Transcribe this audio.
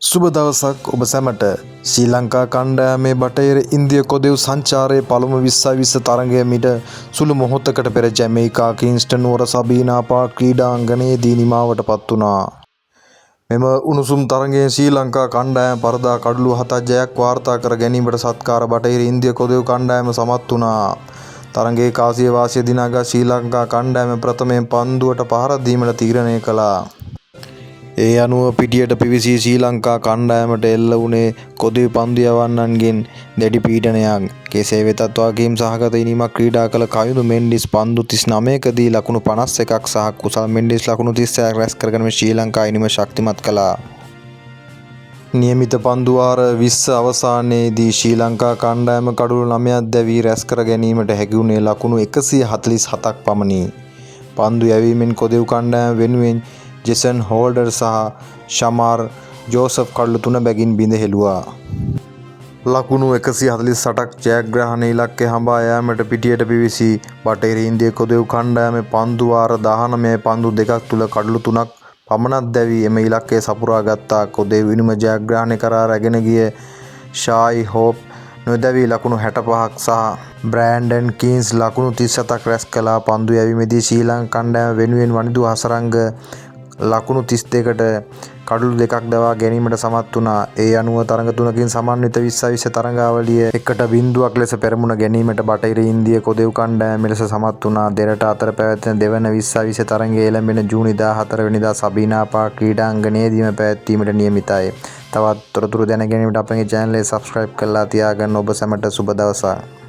සුබ දවසක් ඔබ සැමට. ශ්‍රී ලංකා කණ්ඩායමේ බටහිර ඉන්දිය කොදෙව් සංචාරයේ පළමු 20 තරගය මිට සුළු මොහොතකට පෙර ජැමයිකා කින්ස්ටන් නුවර සබීනා පාර්ක් ක්‍රීඩාංගණයේදී නිමාවට පත් වුණා. මෙම උණුසුම් තරගයෙන් ශ්‍රී ලංකා කණ්ඩායම පරදා කඩලු 7ක් ජයක් වාර්තා කර ගැනීමට සත්කාර බටහිර ඉන්දිය කොදෙව් කණ්ඩායම සමත් වුණා. තරගයේ කාසිය වාසිය දිනාගත් ශ්‍රී ලංකා කණ්ඩායම ප්‍රථමයෙන් පන්දුවට පහර දීමට තීරණය කළා. ඒ අනුව පිටියට පිවිසී ශ්‍රී ලංකා කණ්ඩායමට එල්ල වුණේ කොදෙව් පන්දු යවන්නන්ගෙන් දැඩි පීඩනයක්. කෙසේ වෙතත් වගකීම් සහගත ඉනිමක් ක්‍රීඩා කළ කයුදු මෙන්ඩිස් පන්දු 39කදී ලකුණු 51ක් සහ කුසල් මෙන්ඩිස් ලකුණු 36ක් රැස් කරගෙන ශ්‍රී ලංකා ඉනිම ශක්තිමත් කළා. නියමිත පන්දු වාර 20 අවසානයේදී ශ්‍රී ලංකා කණ්ඩායම කඩුළු 9ක් දැවී රැස් කර ගැනීමට හැකි වුණේ ලකුණු 147ක් පමණි. පන්දු යැවීමෙන් කොදෙව් කණ්ඩායම වෙනුවෙන් ජෙසන් හෝල්ඩර් සහ ෂමාර් ජෝසප් කඩලු 3 බැගින් බිඳ හෙළුවා. ලකුණු 148ක් ජයග්‍රහණ ඉලක්කය හඹා යාමට පිටියට පිවිසි බටහිර ඉන්දිය කොදෙව් කණ්ඩායමේ පන්දු වාර 19 පන්දු දෙකක් තුල කඩලු 3ක් පමණක් දැවී එම ඉලක්කය සපුරා ගත්තා. කොදෙව් විනුම ජයග්‍රහණය කරා රැගෙන ගිය ෂායි හෝප් නොදැවී ලකුණු 65ක් සහ බ්‍රෑන්ඩන් කීන්ස් ලකුණු 37ක් රැස් කළා. පන්දු යැවීමේදී ශ්‍රී ලංකා කණ්ඩායම වෙනුවෙන් වනිදු හසරංග ලකුණු 32කට කඩලු දෙකක් දවා ගැනීමට සමත් වුණා. ඒ අනුව තරඟ තුනකින් සමන්විත 20 තරඟාවලිය 1-0 ලෙස පෙරමුණ ගැනීමට බටහිර ඉන්දිය කොදෙව් කණ්ඩායම මෙලෙස සමත් වුණා. දෙරට අතර පැවැත්වෙන දෙවන 20 තරඟය එළඹෙන ජූනි 14 වෙනිදා සබීනා පාර්ක් ක්‍රීඩාංගණයේදීම පැවැත්වීමට නියමිතයි. තවත් තොරතුරු දැන ගැනීමට අපගේ channel එක subscribe කරලා තියාගන්න. ඔබ සැමට සුබ දවසක්.